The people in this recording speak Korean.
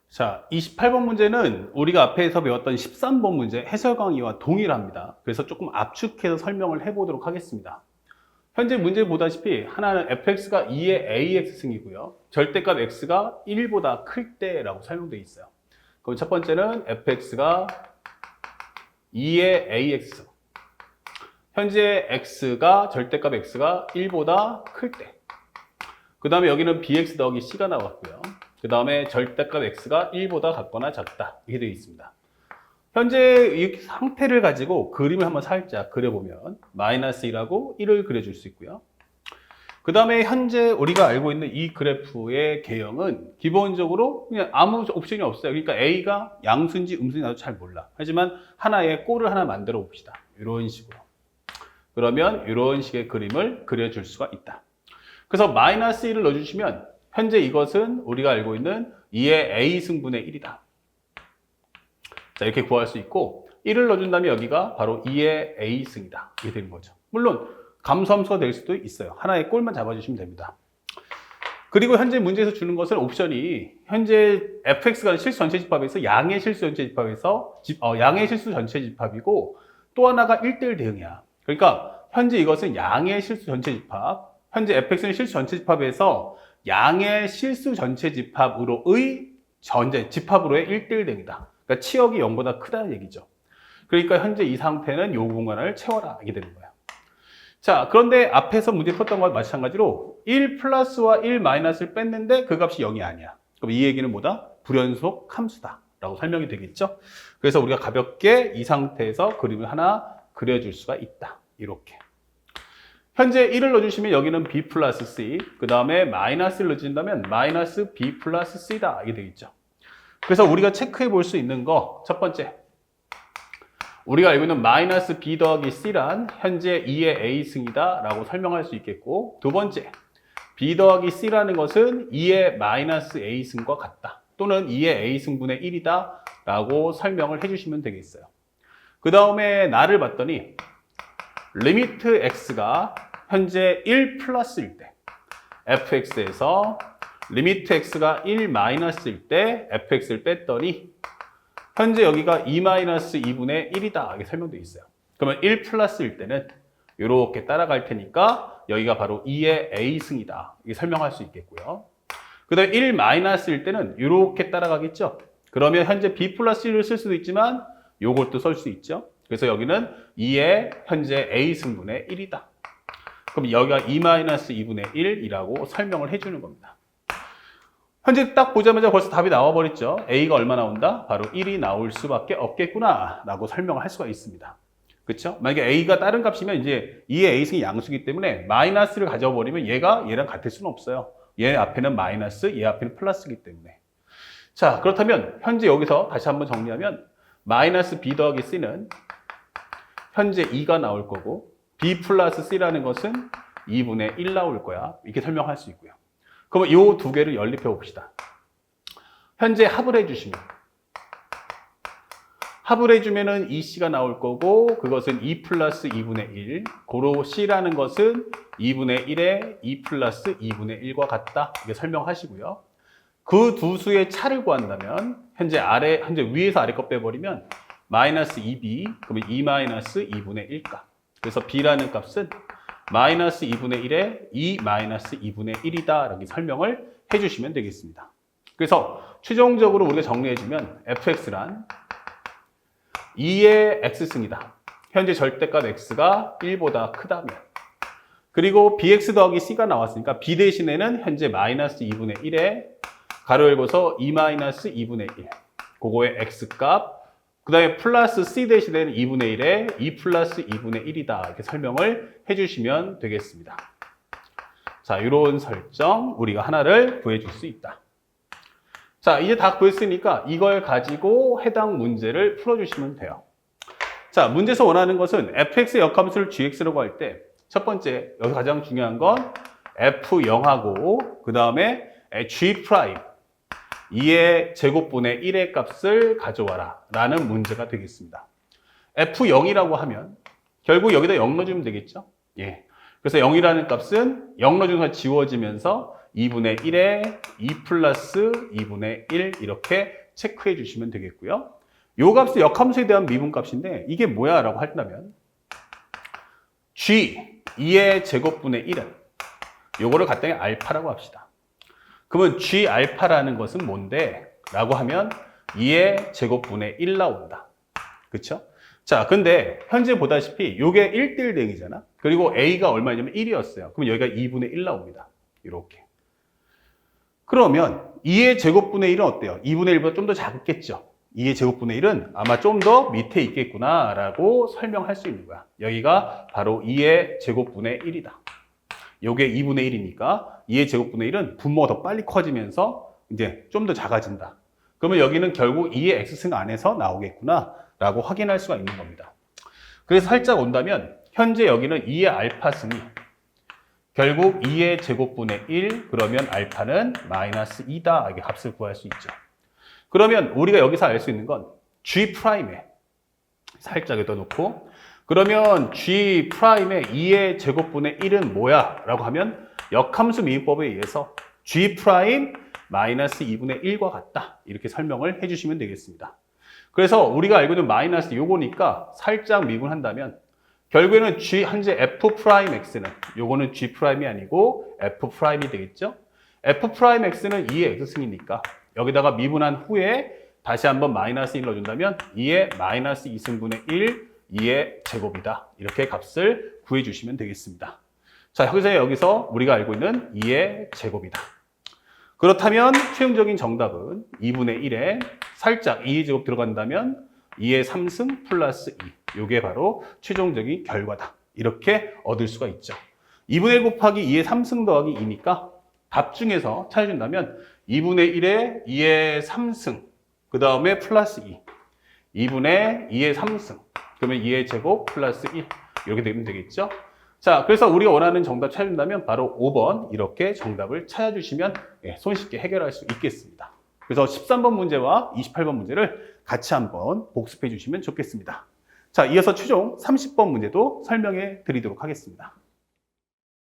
자, 28번 문제는 우리가 앞에서 배웠던 13번 문제 해설 강의와 동일합니다. 그래서 조금 압축해서 설명을 해보도록 하겠습니다. 현재 문제 보다시피 하나는 fx가 2의 ax승이고요. 절대값 x가 1보다 클 때라고 설명되어 있어요. 그럼 첫 번째는 fx가 2의 ax. 현재 x가 절대값 x가 1보다 클 때. 그 다음에 여기는 bx 더하기 c가 나왔고요. 그 다음에 절대값 x가 1보다 같거나 작다. 이렇게 되어 있습니다. 현재 이 상태를 가지고 그림을 한번 살짝 그려보면 마이너스 1하고 1을 그려줄 수 있고요. 그 다음에 현재 우리가 알고 있는 이 그래프의 개형은 기본적으로 그냥 아무 옵션이 없어요. 그러니까 A가 양수인지 음수인지 나도 잘 몰라. 하지만 하나의 꼴을 하나 만들어 봅시다. 이런 식으로. 그러면 이런 식의 그림을 그려줄 수가 있다. 그래서 마이너스 1을 넣어주시면 현재 이것은 우리가 알고 있는 2의 A승분의 1이다. 자, 이렇게 구할 수 있고 1을 넣어준다면 여기가 바로 2의 A승이다. 이게 되는 거죠. 물론 감소함수가 될 수도 있어요. 하나의 꼴만 잡아주시면 됩니다. 그리고 현재 문제에서 주는 것은 옵션이 현재 fx가 실수 전체 집합에서 양의 실수 전체 집합에서 양의 실수 전체 집합이고 또 하나가 1대1 대응이야. 그러니까 현재 이것은 양의 실수 전체 집합, 현재 fx는 실수 전체 집합에서 양의 실수 전체 집합으로의 집합으로의 1대1 대응이다. 그러니까 치역이 0보다 크다는 얘기죠. 그러니까 현재 이 상태는 요 공간을 채워라. 이게 되는 거예요. 자, 그런데 앞에서 문제 풀었던 것과 마찬가지로 1 플러스와 1 마이너스를 뺐는데 그 값이 0이 아니야. 그럼 이 얘기는 뭐다? 불연속 함수다. 라고 설명이 되겠죠? 그래서 우리가 가볍게 이 상태에서 그림을 하나 그려줄 수가 있다. 이렇게. 현재 1을 넣어주시면 여기는 b 플러스 c, 그 다음에 마이너스를 넣어준다면 마이너스 b 플러스 c다. 이게 되겠죠. 그래서 우리가 체크해 볼 수 있는 거, 첫 번째. 우리가 알고 있는 마이너스 b 더하기 c란 현재 2의 a승이다 라고 설명할 수 있겠고, 두 번째, b 더하기 c라는 것은 2의 마이너스 a승과 같다. 또는 2의 a승분의 1이다 라고 설명을 해주시면 되겠어요. 그 다음에 나를 봤더니 리미트 x가 현재 1 플러스일 때 fx에서 리미트 x가 1 마이너스일 때 fx를 뺐더니 현재 여기가 2-2분의 1이다. 이렇게 설명되어 있어요. 그러면 1 플러스일 때는 이렇게 따라갈 테니까 여기가 바로 2의 a승이다. 이렇게 설명할 수 있겠고요. 그 다음에 1 마이너스일 때는 이렇게 따라가겠죠. 그러면 현재 b 플러스 1을 쓸 수도 있지만 요것도 쓸 수 있죠. 그래서 여기는 2의 현재 a승분의 1이다. 그럼 여기가 2-2분의 1이라고 설명을 해주는 겁니다. 현재 딱 보자마자 벌써 답이 나와버렸죠. A가 얼마 나온다? 바로 1이 나올 수밖에 없겠구나 라고 설명을 할 수가 있습니다. 그렇죠? 만약에 A가 다른 값이면 이제 2의 A승이 양수이기 때문에 마이너스를 가져버리면 얘가 얘랑 같을 수는 없어요. 얘 앞에는 마이너스, 얘 앞에는 플러스이기 때문에. 자, 그렇다면 현재 여기서 다시 한번 정리하면 마이너스 B 더하기 C는 현재 2가 나올 거고 B 플러스 C라는 것은 2분의 1 나올 거야. 이렇게 설명할 수 있고요. 그러면 이 두 개를 연립해 봅시다. 현재 합을 해주시면 합을 해주면은 2C가 나올 거고 그것은 2 플러스 2분의 1 고로 C라는 것은 2분의 1에 2 플러스 2분의 1과 같다. 이렇게 설명하시고요. 그 두 수의 차를 구한다면 현재 위에서 아래 거 빼버리면 마이너스 2B 그러면 2 마이너스 2분의 1값. 그래서 B라는 값은 마이너스 2분의 1에 2 마이너스 2분의 1이다 라고 설명을 해주시면 되겠습니다. 그래서 최종적으로 우리가 정리해주면 fx란 2의 x승이다. 현재 절대값 x가 1보다 크다면 그리고 bx 더하기 c가 나왔으니까 b 대신에는 현재 마이너스 2분의 1에 가로 열고서 2 마이너스 2분의 1 그거의 x값 그 다음에 플러스 c 대신에는 2분의 1에 2 플러스 2분의 1이다. 이렇게 설명을 해주시면 되겠습니다. 자, 이런 설정 우리가 하나를 구해줄 수 있다. 자, 이제 다 구했으니까 이걸 가지고 해당 문제를 풀어주시면 돼요. 자, 문제에서 원하는 것은 fx의 역함수를 gx라고 할 때 첫 번째, 여기 가장 중요한 건 f0하고 그 다음에 g' 2의 제곱분의 1의 값을 가져와라 라는 문제가 되겠습니다. F0이라고 하면 결국 여기다 0 넣어주면 되겠죠? 예. 그래서 0이라는 값은 0 넣어주면서 지워지면서 2분의 1에 2 플러스 2분의 1 이렇게 체크해 주시면 되겠고요. 요 값은 역함수에 대한 미분값인데 이게 뭐야 라고 한다면 g 2의 제곱분의 1은 요거를 갖다가 알파라고 합시다. 그러면 g 알파라는 것은 뭔데? 라고 하면 2의 제곱분의 1 나온다. 그쵸? 자, 근데 현재 보다시피 요게 1대1 대응이잖아. 그리고 a가 얼마냐면 1이었어요. 그럼 여기가 2분의 1 나옵니다. 이렇게. 그러면 2의 제곱분의 1은 어때요? 2분의 1보다 좀 더 작겠죠? 2의 제곱분의 1은 아마 좀 더 밑에 있겠구나 라고 설명할 수 있는 거야. 여기가 바로 2의 제곱분의 1이다. 요게 2분의 1이니까 2의 제곱분의 1은 분모가 더 빨리 커지면서 이제 좀 더 작아진다. 그러면 여기는 결국 2의 x승 안에서 나오겠구나 라고 확인할 수가 있는 겁니다. 그래서 살짝 온다면 현재 여기는 2의 알파승이 결국 2의 제곱분의 1 그러면 알파는 마이너스 2다. 이게 값을 구할 수 있죠. 그러면 우리가 여기서 알 수 있는 건 G'에 살짝 여기다 놓고 그러면 G'의 2의 제곱분의 1은 뭐야? 라고 하면 역함수 미분법에 의해서 G' 마이너스 2분의 1과 같다. 이렇게 설명을 해주시면 되겠습니다. 그래서 우리가 알고 있는 마이너스 요거니까 살짝 미분한다면 결국에는 G 현재 F'X는 요거는 G'이 아니고 F'이 되겠죠? F'X는 2의 X승이니까 여기다가 미분한 후에 다시 한번 마이너스 1 넣어준다면 2의 마이너스 2승분의 1, 2의 제곱이다. 이렇게 값을 구해주시면 되겠습니다. 자, 여기서 우리가 알고 있는 2의 제곱이다. 그렇다면 최종적인 정답은 2분의 1에 살짝 2의 제곱 들어간다면 2의 3승 플러스 2. 이게 바로 최종적인 결과다. 이렇게 얻을 수가 있죠. 2분의 1 곱하기 2의 3승 더하기 2니까 답 중에서 찾아준다면 2분의 1에 2의 3승 그 다음에 플러스 2. 2분의 2의 3승 그러면 2의 제곱 플러스 1 이렇게 되면 되겠죠. 자, 그래서 우리가 원하는 정답 찾아준다면 바로 5번 이렇게 정답을 찾아주시면 손쉽게 해결할 수 있겠습니다. 그래서 13번 문제와 28번 문제를 같이 한번 복습해 주시면 좋겠습니다. 자, 이어서 최종 30번 문제도 설명해 드리도록 하겠습니다.